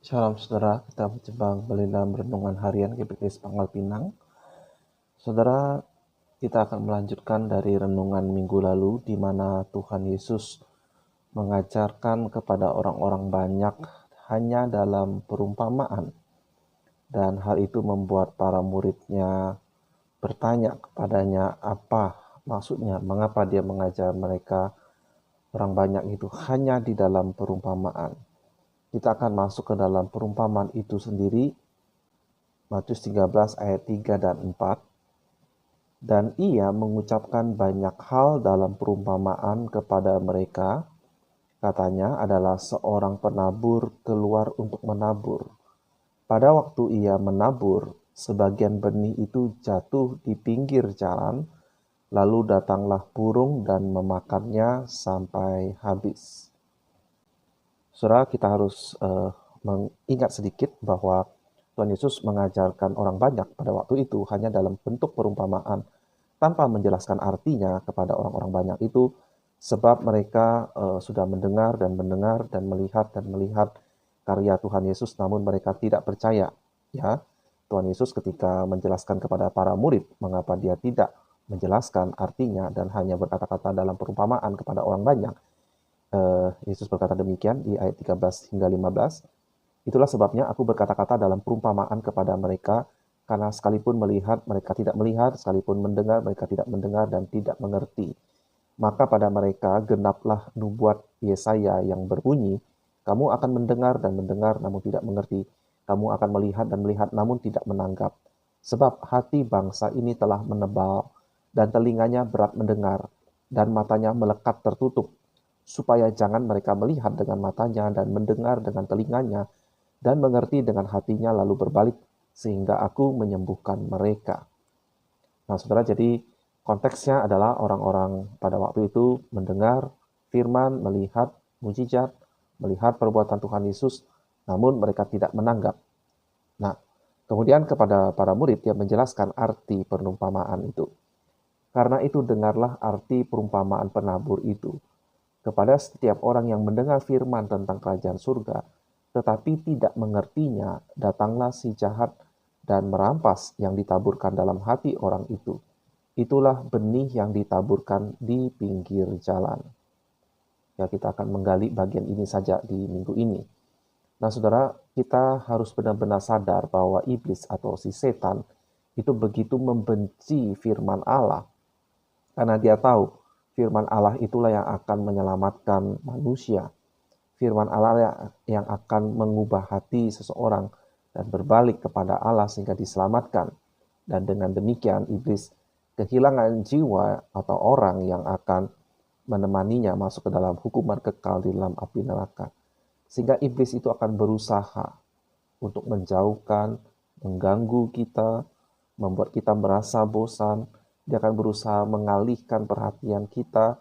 Shalom saudara, kita berjumpa kembali dalam renungan harian GBKS Pangkal Pinang. Saudara, kita akan melanjutkan dari renungan minggu lalu di mana Tuhan Yesus mengajarkan kepada orang-orang banyak hanya dalam perumpamaan. Dan hal itu membuat para muridnya bertanya kepadanya apa maksudnya, mengapa dia mengajar mereka orang banyak itu hanya di dalam perumpamaan. Kita akan masuk ke dalam perumpamaan itu sendiri, Matius 13 ayat 3 dan 4. Dan ia mengucapkan banyak hal dalam perumpamaan kepada mereka. Katanya adalah seorang penabur keluar untuk menabur. Pada waktu ia menabur, sebagian benih itu jatuh di pinggir jalan, lalu datanglah burung dan memakannya sampai habis. Saudara, kita harus mengingat sedikit bahwa Tuhan Yesus mengajarkan orang banyak pada waktu itu hanya dalam bentuk perumpamaan tanpa menjelaskan artinya kepada orang-orang banyak itu, sebab mereka sudah mendengar dan melihat karya Tuhan Yesus, namun mereka tidak percaya. Ya, Tuhan Yesus ketika menjelaskan kepada para murid mengapa dia tidak menjelaskan artinya dan hanya berkata-kata dalam perumpamaan kepada orang banyak, Yesus berkata demikian di ayat 13 hingga 15. Itulah sebabnya aku berkata-kata dalam perumpamaan kepada mereka, karena sekalipun melihat, mereka tidak melihat, sekalipun mendengar, mereka tidak mendengar dan tidak mengerti. Maka pada mereka genaplah nubuat Yesaya yang berbunyi, kamu akan mendengar dan mendengar namun tidak mengerti. Kamu akan melihat dan melihat namun tidak menangkap. Sebab hati bangsa ini telah menebal dan telinganya berat mendengar dan matanya melekat tertutup, supaya jangan mereka melihat dengan matanya dan mendengar dengan telinganya dan mengerti dengan hatinya lalu berbalik sehingga aku menyembuhkan mereka. Nah saudara, jadi konteksnya adalah orang-orang pada waktu itu mendengar firman, melihat mujizat, melihat perbuatan Tuhan Yesus, namun mereka tidak menanggap. Nah, kemudian kepada para murid dia menjelaskan arti perumpamaan itu. Karena itu dengarlah arti perumpamaan penabur itu. Kepada setiap orang yang mendengar firman tentang kerajaan surga, tetapi tidak mengertinya, datanglah si jahat dan merampas yang ditaburkan dalam hati orang itu. Itulah benih yang ditaburkan di pinggir jalan. Ya, kita akan menggali bagian ini saja di minggu ini. Nah, saudara, kita harus benar-benar sadar bahwa iblis atau si setan itu begitu membenci firman Allah, karena dia tahu firman Allah itulah yang akan menyelamatkan manusia. Firman Allah yang akan mengubah hati seseorang dan berbalik kepada Allah sehingga diselamatkan. Dan dengan demikian iblis kehilangan jiwa atau orang yang akan menemaninya masuk ke dalam hukuman kekal di dalam api neraka. Sehingga iblis itu akan berusaha untuk menjauhkan, mengganggu kita, membuat kita merasa bosan. Dia akan berusaha mengalihkan perhatian kita.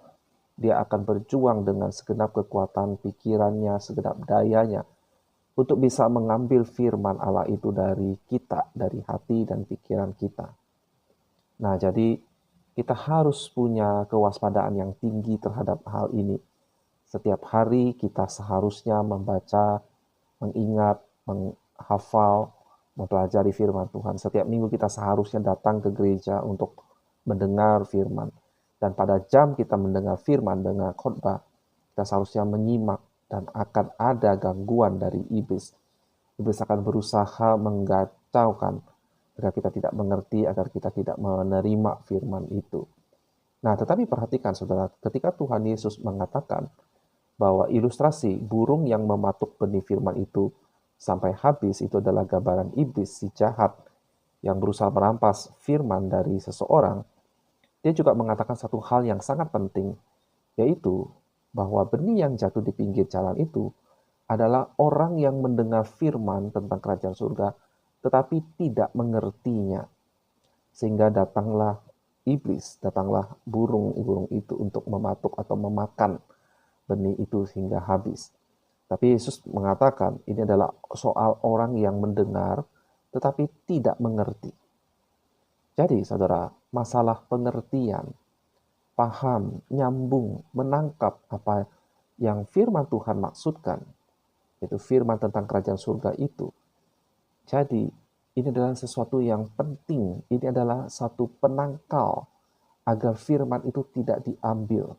Dia akan berjuang dengan segenap kekuatan pikirannya, segenap dayanya, untuk bisa mengambil firman Allah itu dari kita, dari hati dan pikiran kita. Nah, jadi kita harus punya kewaspadaan yang tinggi terhadap hal ini. Setiap hari kita seharusnya membaca, mengingat, menghafal, mempelajari firman Tuhan. Setiap minggu kita seharusnya datang ke gereja untuk mendengar firman. Dan pada jam kita mendengar firman dengan khotbah, kita seharusnya menyimak dan akan ada gangguan dari iblis. Iblis akan berusaha menggacaukan agar kita tidak mengerti, agar kita tidak menerima firman itu. Nah, tetapi perhatikan saudara, ketika Tuhan Yesus mengatakan bahwa ilustrasi burung yang mematuk benih firman itu sampai habis itu adalah gambaran iblis, si jahat yang berusaha merampas firman dari seseorang, dia juga mengatakan satu hal yang sangat penting, yaitu bahwa benih yang jatuh di pinggir jalan itu adalah orang yang mendengar firman tentang kerajaan surga, tetapi tidak mengertinya. Sehingga datanglah iblis, datanglah burung itu untuk mematuk atau memakan benih itu sehingga habis. Tapi Yesus mengatakan ini adalah soal orang yang mendengar, tetapi tidak mengerti. Jadi saudara, masalah pengertian, paham, nyambung, menangkap apa yang firman Tuhan maksudkan, yaitu firman tentang kerajaan surga itu. Jadi, ini adalah sesuatu yang penting, ini adalah satu penangkal agar firman itu tidak diambil,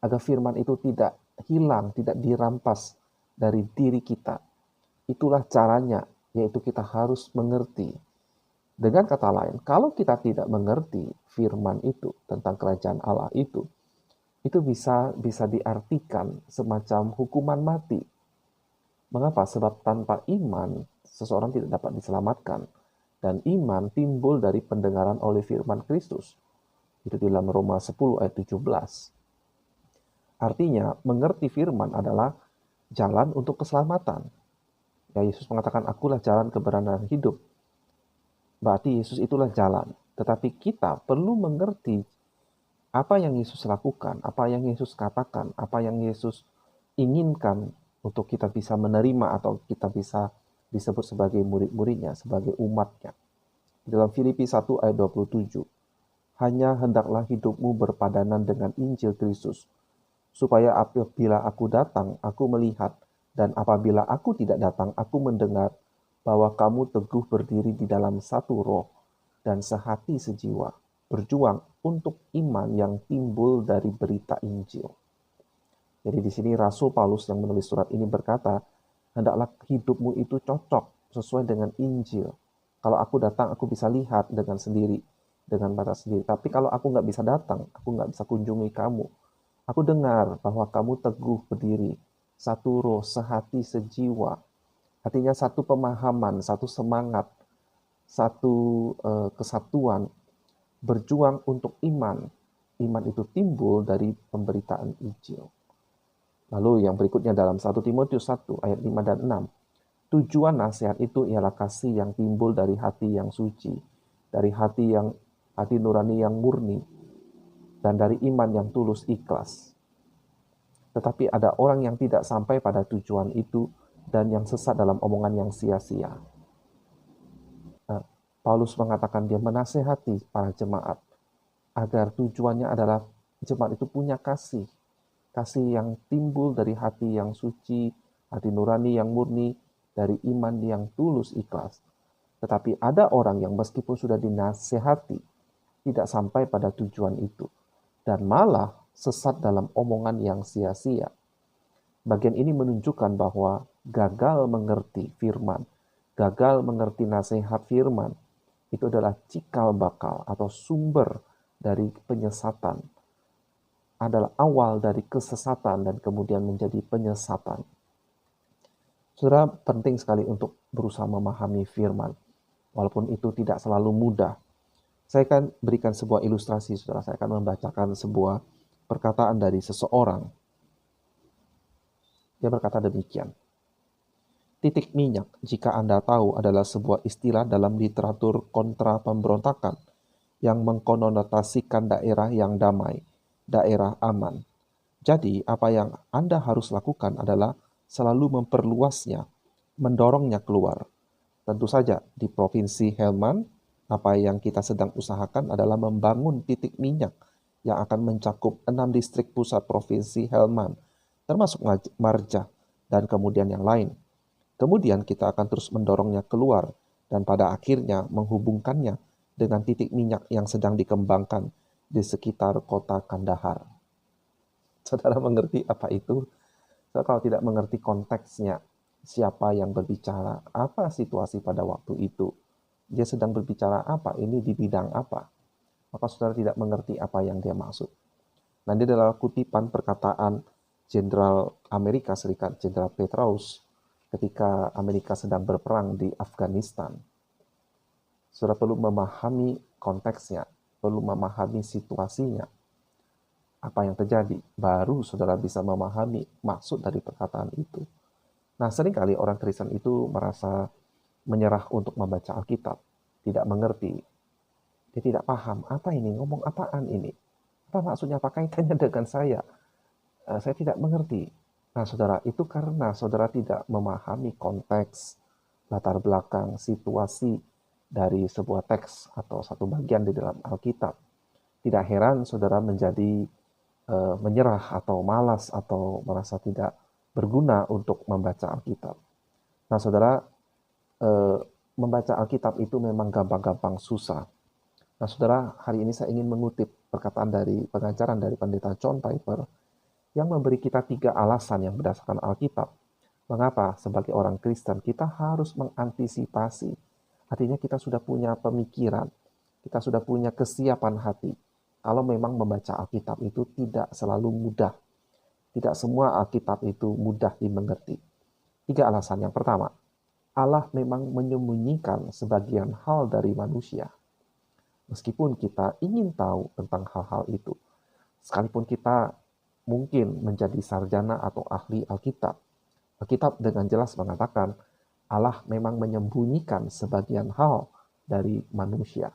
agar firman itu tidak hilang, tidak dirampas dari diri kita. Itulah caranya, yaitu kita harus mengerti. Dengan kata lain, kalau kita tidak mengerti firman itu tentang kerajaan Allah itu bisa diartikan semacam hukuman mati. Mengapa? Sebab tanpa iman, seseorang tidak dapat diselamatkan. Dan iman timbul dari pendengaran oleh firman Kristus. Itu di dalam Roma 10 ayat 17. Artinya, mengerti firman adalah jalan untuk keselamatan. Ya, Yesus mengatakan, akulah jalan kebenaran dan hidup. Berarti Yesus itulah jalan. Tetapi kita perlu mengerti apa yang Yesus lakukan, apa yang Yesus katakan, apa yang Yesus inginkan untuk kita bisa menerima atau kita bisa disebut sebagai murid-muridnya, sebagai umatnya. Dalam Filipi 1 ayat 27, hanya hendaklah hidupmu berpadanan dengan Injil Kristus, supaya apabila aku datang, aku melihat, dan apabila aku tidak datang, aku mendengar bahwa kamu teguh berdiri di dalam satu roh dan sehati sejiwa, berjuang untuk iman yang timbul dari berita Injil. Jadi di sini Rasul Paulus yang menulis surat ini berkata, hendaklah hidupmu itu cocok sesuai dengan Injil. Kalau aku datang, aku bisa lihat dengan sendiri, dengan mata sendiri. Tapi kalau aku nggak bisa datang, aku nggak bisa kunjungi kamu. Aku dengar bahwa kamu teguh berdiri, satu roh, sehati, sejiwa. Artinya satu pemahaman, satu semangat, satu kesatuan, berjuang untuk iman. Iman itu timbul dari pemberitaan Injil. Lalu yang berikutnya dalam 1 Timotius 1 ayat 5 dan 6. Tujuan nasihat itu ialah kasih yang timbul dari hati yang suci, dari hati nurani yang murni, dan dari iman yang tulus ikhlas. Tetapi ada orang yang tidak sampai pada tujuan itu dan yang sesat dalam omongan yang sia-sia. Paulus mengatakan dia menasehati para jemaat agar tujuannya adalah jemaat itu punya kasih yang timbul dari hati yang suci, hati nurani yang murni, dari iman yang tulus ikhlas. Tetapi ada orang yang meskipun sudah dinasehati, tidak sampai pada tujuan itu, dan malah sesat dalam omongan yang sia-sia. Bagian ini menunjukkan bahwa gagal mengerti firman, gagal mengerti nasihat firman, itu adalah cikal bakal atau sumber dari penyesatan, adalah awal dari kesesatan dan kemudian menjadi penyesatan. Saudara, penting sekali untuk berusaha memahami firman, walaupun itu tidak selalu mudah. Saya akan berikan sebuah ilustrasi, saudara. Saya akan membacakan sebuah perkataan dari seseorang. Dia berkata demikian. Titik minyak, jika Anda tahu, adalah sebuah istilah dalam literatur kontra pemberontakan yang mengkonotasikan daerah yang damai, daerah aman. Jadi, apa yang Anda harus lakukan adalah selalu memperluasnya, mendorongnya keluar. Tentu saja, di Provinsi Helmand, apa yang kita sedang usahakan adalah membangun titik minyak yang akan mencakup 6 distrik pusat Provinsi Helmand, termasuk Marja, dan kemudian yang lain. Kemudian kita akan terus mendorongnya keluar, dan pada akhirnya menghubungkannya dengan titik minyak yang sedang dikembangkan di sekitar kota Kandahar. Saudara mengerti apa itu? Saudara kalau tidak mengerti konteksnya, siapa yang berbicara, apa situasi pada waktu itu, dia sedang berbicara apa, ini di bidang apa, maka saudara tidak mengerti apa yang dia maksud. Nah, ini adalah kutipan perkataan Jenderal Amerika Serikat, Jenderal Petraeus, ketika Amerika sedang berperang di Afghanistan. Saudara perlu memahami konteksnya, perlu memahami situasinya, apa yang terjadi, baru saudara bisa memahami maksud dari perkataan itu. Nah, seringkali orang Kristen itu merasa menyerah untuk membaca Alkitab, tidak mengerti. Dia tidak paham, apa ini, ngomong apaan ini? Apa maksudnya, apa kaitannya dengan saya? Saya tidak mengerti. Nah, saudara, itu karena saudara tidak memahami konteks, latar belakang, situasi dari sebuah teks atau satu bagian di dalam Alkitab. Tidak heran saudara menjadi menyerah atau malas atau merasa tidak berguna untuk membaca Alkitab. Nah, saudara, membaca Alkitab itu memang gampang-gampang susah. Nah, saudara, hari ini saya ingin mengutip perkataan dari pengajaran dari Pendeta John Piper yang memberi kita 3 alasan yang berdasarkan Alkitab. Mengapa sebagai orang Kristen kita harus mengantisipasi. Artinya kita sudah punya pemikiran, kita sudah punya kesiapan hati. Kalau memang membaca Alkitab itu tidak selalu mudah. Tidak semua Alkitab itu mudah dimengerti. 3 alasan. Yang pertama, Allah memang menyembunyikan sebagian hal dari manusia. Meskipun kita ingin tahu tentang hal-hal itu, sekalipun kita mungkin menjadi sarjana atau ahli Alkitab, Alkitab dengan jelas mengatakan Allah memang menyembunyikan sebagian hal dari manusia.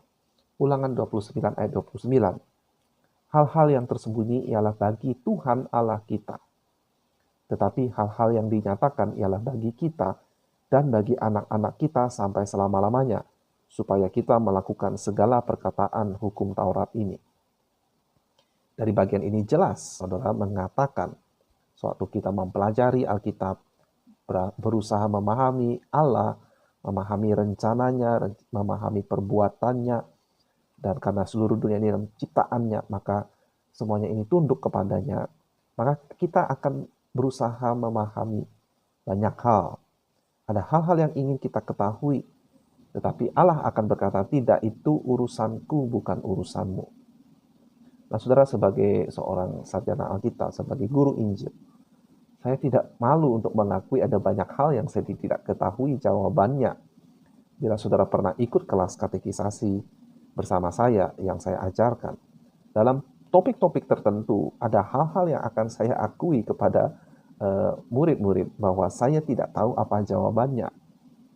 Ulangan 29 ayat 29. Hal-hal yang tersembunyi ialah bagi Tuhan Allah kita. Tetapi hal-hal yang dinyatakan ialah bagi kita dan bagi anak-anak kita sampai selama-lamanya, supaya kita melakukan segala perkataan hukum Taurat ini. Dari bagian ini jelas, saudara mengatakan, suatu kita mempelajari Alkitab, berusaha memahami Allah, memahami rencananya, memahami perbuatannya, dan karena seluruh dunia ini dalam ciptaannya, maka semuanya ini tunduk kepadanya, maka kita akan berusaha memahami banyak hal. Ada hal-hal yang ingin kita ketahui, tetapi Allah akan berkata, tidak, itu urusanku, bukan urusanmu. Nah, saudara, sebagai seorang sarjana Alkitab, sebagai guru Injil, saya tidak malu untuk mengakui ada banyak hal yang saya tidak ketahui jawabannya. Bila saudara pernah ikut kelas katekisasi bersama saya yang saya ajarkan, dalam topik-topik tertentu ada hal-hal yang akan saya akui kepada murid-murid bahwa saya tidak tahu apa jawabannya.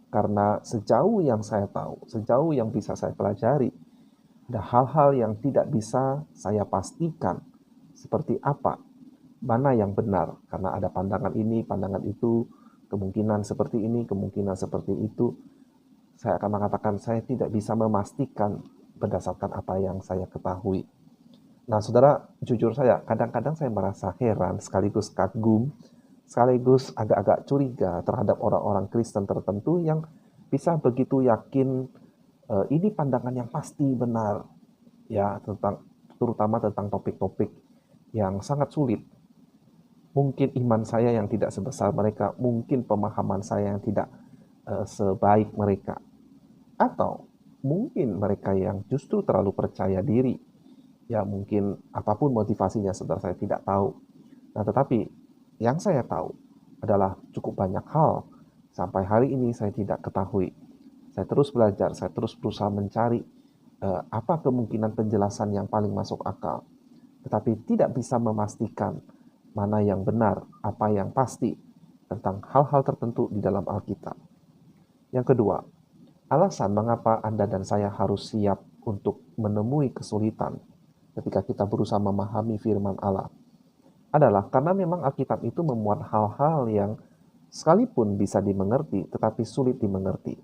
Karena sejauh yang saya tahu, sejauh yang bisa saya pelajari, ada hal-hal yang tidak bisa saya pastikan seperti apa, mana yang benar, karena ada pandangan ini, pandangan itu, kemungkinan seperti ini, kemungkinan seperti itu. Saya akan mengatakan saya tidak bisa memastikan berdasarkan apa yang saya ketahui. Nah, saudara, jujur saya, kadang-kadang saya merasa heran, sekaligus kagum, sekaligus agak-agak curiga terhadap orang-orang Kristen tertentu yang bisa begitu yakin ini pandangan yang pasti benar, ya, terutama tentang topik-topik yang sangat sulit. Mungkin iman saya yang tidak sebesar mereka, mungkin pemahaman saya yang tidak sebaik mereka, atau mungkin mereka yang justru terlalu percaya diri. Ya, mungkin apapun motivasinya, saudara, saya tidak tahu. Nah, tetapi yang saya tahu adalah cukup banyak hal sampai hari ini saya tidak ketahui. Saya terus belajar, saya terus berusaha mencari apa kemungkinan penjelasan yang paling masuk akal. Tetapi tidak bisa memastikan mana yang benar, apa yang pasti tentang hal-hal tertentu di dalam Alkitab. Yang kedua, alasan mengapa Anda dan saya harus siap untuk menemui kesulitan ketika kita berusaha memahami firman Allah adalah karena memang Alkitab itu memuat hal-hal yang sekalipun bisa dimengerti, tetapi sulit dimengerti.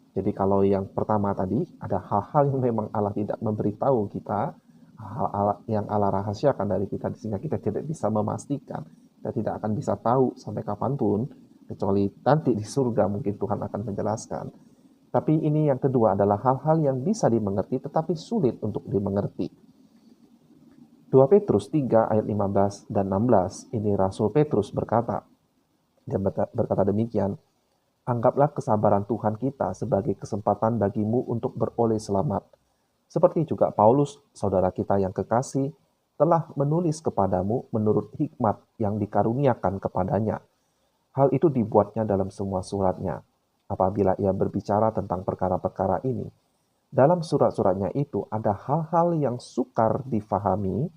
Jadi kalau yang pertama tadi, ada hal-hal yang memang Allah tidak memberitahu kita, hal-hal yang Allah rahasiakan dari kita, sehingga kita tidak bisa memastikan, kita tidak akan bisa tahu sampai kapanpun, kecuali nanti di surga mungkin Tuhan akan menjelaskan. Tapi ini yang kedua adalah hal-hal yang bisa dimengerti tetapi sulit untuk dimengerti. 2 Petrus 3 ayat 15 dan 16, ini Rasul Petrus berkata, dia berkata demikian, anggaplah kesabaran Tuhan kita sebagai kesempatan bagimu untuk beroleh selamat. Seperti juga Paulus, saudara kita yang kekasih, telah menulis kepadamu menurut hikmat yang dikaruniakan kepadanya. Hal itu dibuatnya dalam semua suratnya. Apabila ia berbicara tentang perkara-perkara ini, dalam surat-suratnya itu ada hal-hal yang sukar difahami,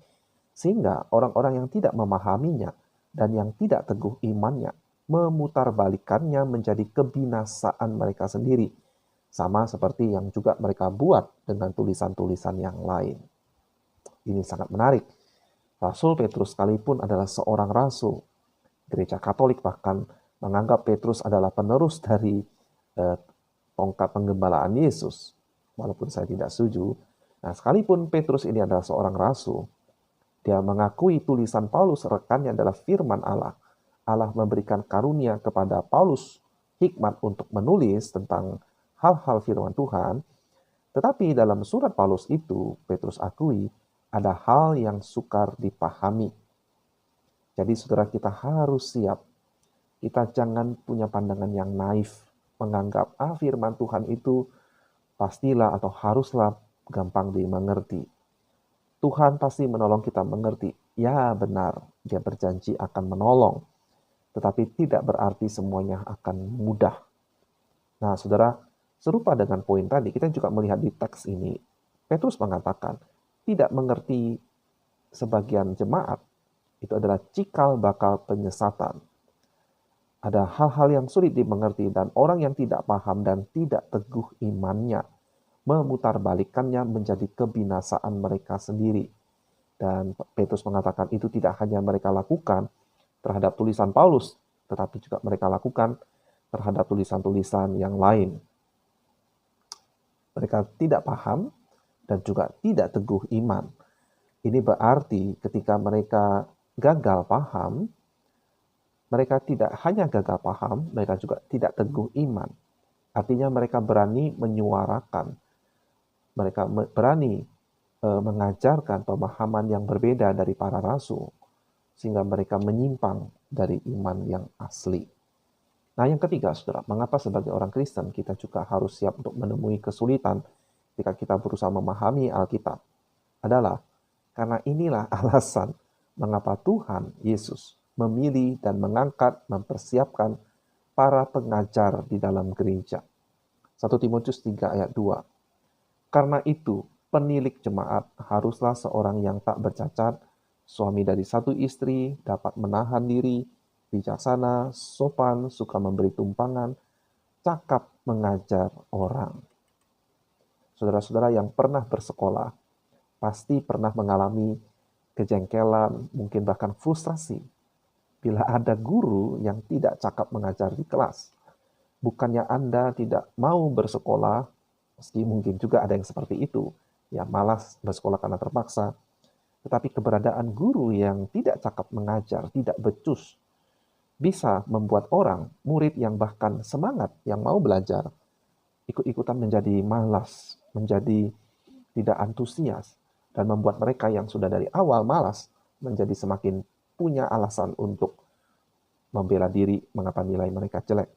sehingga orang-orang yang tidak memahaminya dan yang tidak teguh imannya memutarbalikannya menjadi kebinasaan mereka sendiri, sama seperti yang juga mereka buat dengan tulisan-tulisan yang lain. Ini sangat menarik. Rasul Petrus sekalipun adalah seorang rasul. Gereja Katolik bahkan menganggap Petrus adalah penerus dari tongkat penggembalaan Yesus, walaupun saya tidak setuju. Nah, sekalipun Petrus ini adalah seorang rasul, dia mengakui tulisan Paulus rekannya adalah firman Allah. Allah memberikan karunia kepada Paulus hikmat untuk menulis tentang hal-hal firman Tuhan, tetapi dalam surat Paulus itu, Petrus akui ada hal yang sukar dipahami. Jadi saudara, kita harus siap. Kita jangan punya pandangan yang naif, menganggap firman Tuhan itu pastilah atau haruslah gampang dimengerti. Tuhan pasti menolong kita mengerti. Ya benar, dia berjanji akan menolong. Tetapi tidak berarti semuanya akan mudah. Nah saudara, serupa dengan poin tadi, kita juga melihat di teks ini, Petrus mengatakan, tidak mengerti sebagian jemaat, itu adalah cikal bakal penyesatan. Ada hal-hal yang sulit dimengerti dan orang yang tidak paham dan tidak teguh imannya memutarbalikannya menjadi kebinasaan mereka sendiri. Dan Petrus mengatakan itu tidak hanya mereka lakukan terhadap tulisan Paulus, tetapi juga mereka lakukan terhadap tulisan-tulisan yang lain. Mereka tidak paham dan juga tidak teguh iman. Ini berarti ketika mereka gagal paham, mereka tidak hanya gagal paham, mereka juga tidak teguh iman. Artinya mereka berani menyuarakan, mereka berani mengajarkan pemahaman yang berbeda dari para rasul, sehingga mereka menyimpang dari iman yang asli. Nah yang ketiga, saudara, mengapa sebagai orang Kristen kita juga harus siap untuk menemui kesulitan ketika kita berusaha memahami Alkitab, adalah karena inilah alasan mengapa Tuhan Yesus memilih dan mengangkat, mempersiapkan para pengajar di dalam gereja. 1 Timotius 3 ayat 2. Karena itu, penilik jemaat haruslah seorang yang tak bercacat, suami dari satu istri, dapat menahan diri, bijaksana, sopan, suka memberi tumpangan, cakap mengajar orang. Saudara-saudara yang pernah bersekolah, pasti pernah mengalami kejengkelan, mungkin bahkan frustrasi, bila ada guru yang tidak cakap mengajar di kelas. Bukannya Anda tidak mau bersekolah, meski mungkin juga ada yang seperti itu, ya malas bersekolah karena terpaksa, tetapi keberadaan guru yang tidak cakap mengajar, tidak becus, bisa membuat orang, murid yang bahkan semangat, yang mau belajar, ikut-ikutan menjadi malas, menjadi tidak antusias, dan membuat mereka yang sudah dari awal malas, menjadi semakin punya alasan untuk membela diri mengapa nilai mereka jelek.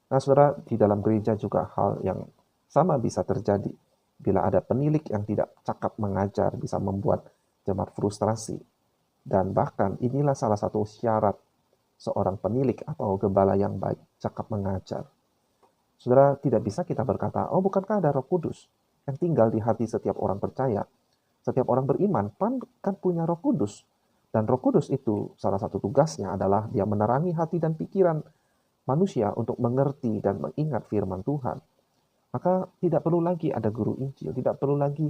Nah, saudara, di dalam gereja juga hal yang sama bisa terjadi. Bila ada penilik yang tidak cakap mengajar, bisa membuat jemaat frustrasi. Dan bahkan inilah salah satu syarat seorang penilik atau gembala yang baik, cakap mengajar. Saudara, tidak bisa kita berkata, oh bukankah ada Roh Kudus yang tinggal di hati setiap orang percaya? Setiap orang beriman kan punya Roh Kudus. Dan Roh Kudus itu salah satu tugasnya adalah dia menerangi hati dan pikiran manusia untuk mengerti dan mengingat firman Tuhan. Maka tidak perlu lagi ada guru Injil, tidak perlu lagi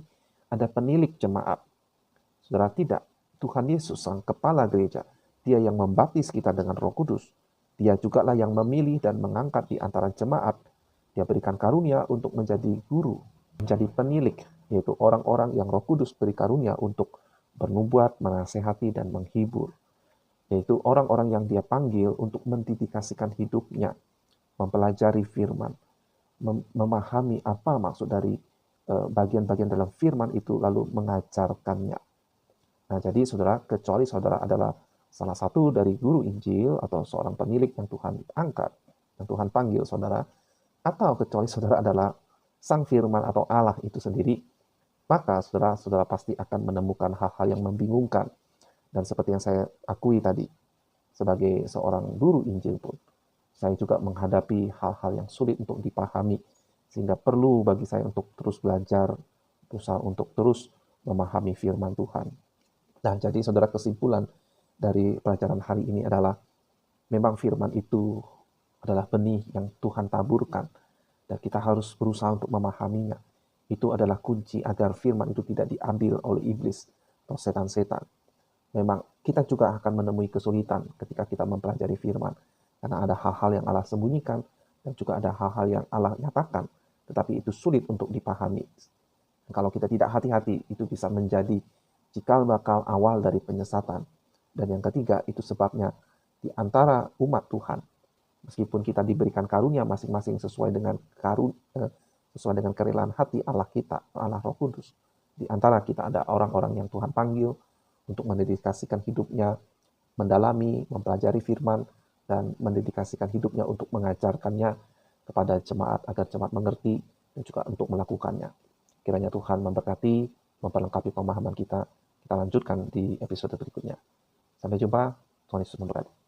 ada penilik jemaat. Saudara, tidak. Tuhan Yesus, sang kepala gereja, dia yang membaptis kita dengan Roh Kudus. Dia jugalah yang memilih dan mengangkat di antara jemaat. Dia berikan karunia untuk menjadi guru, menjadi penilik, yaitu orang-orang yang Roh Kudus beri karunia untuk bernubuat, menasehati, dan menghibur. Yaitu orang-orang yang dia panggil untuk mendedikasikan hidupnya, mempelajari firman, memahami apa maksud dari bagian-bagian dalam firman itu, lalu mengajarkannya. Nah, jadi saudara, kecuali saudara adalah salah satu dari guru Injil atau seorang penilik yang Tuhan angkat, yang Tuhan panggil saudara, atau kecuali saudara adalah sang firman atau Allah itu sendiri, maka saudara pasti akan menemukan hal-hal yang membingungkan. Dan seperti yang saya akui tadi, sebagai seorang guru Injil pun, saya juga menghadapi hal-hal yang sulit untuk dipahami, sehingga perlu bagi saya untuk terus belajar, berusaha untuk terus memahami firman Tuhan. Nah, jadi saudara, kesimpulan dari pelajaran hari ini adalah, memang firman itu adalah benih yang Tuhan taburkan, dan kita harus berusaha untuk memahaminya. Itu adalah kunci agar firman itu tidak diambil oleh iblis atau setan-setan. Memang kita juga akan menemui kesulitan ketika kita mempelajari firman, karena ada hal-hal yang Allah sembunyikan dan juga ada hal-hal yang Allah nyatakan, tetapi itu sulit untuk dipahami. Dan kalau kita tidak hati-hati, itu bisa menjadi cikal bakal awal dari penyesatan. Dan yang ketiga, itu sebabnya di antara umat Tuhan. Meskipun kita diberikan karunia masing-masing sesuai dengan kerelaan hati Allah kita, Allah Roh Kudus. Di antara kita ada orang-orang yang Tuhan panggil untuk mendedikasikan hidupnya, mendalami, mempelajari firman, dan mendedikasikan hidupnya untuk mengajarkannya kepada jemaat agar jemaat mengerti dan juga untuk melakukannya. Kiranya Tuhan memberkati, memperlengkapi pemahaman kita. Kita lanjutkan di episode berikutnya. Sampai jumpa, Tuhan Yesus memberkati.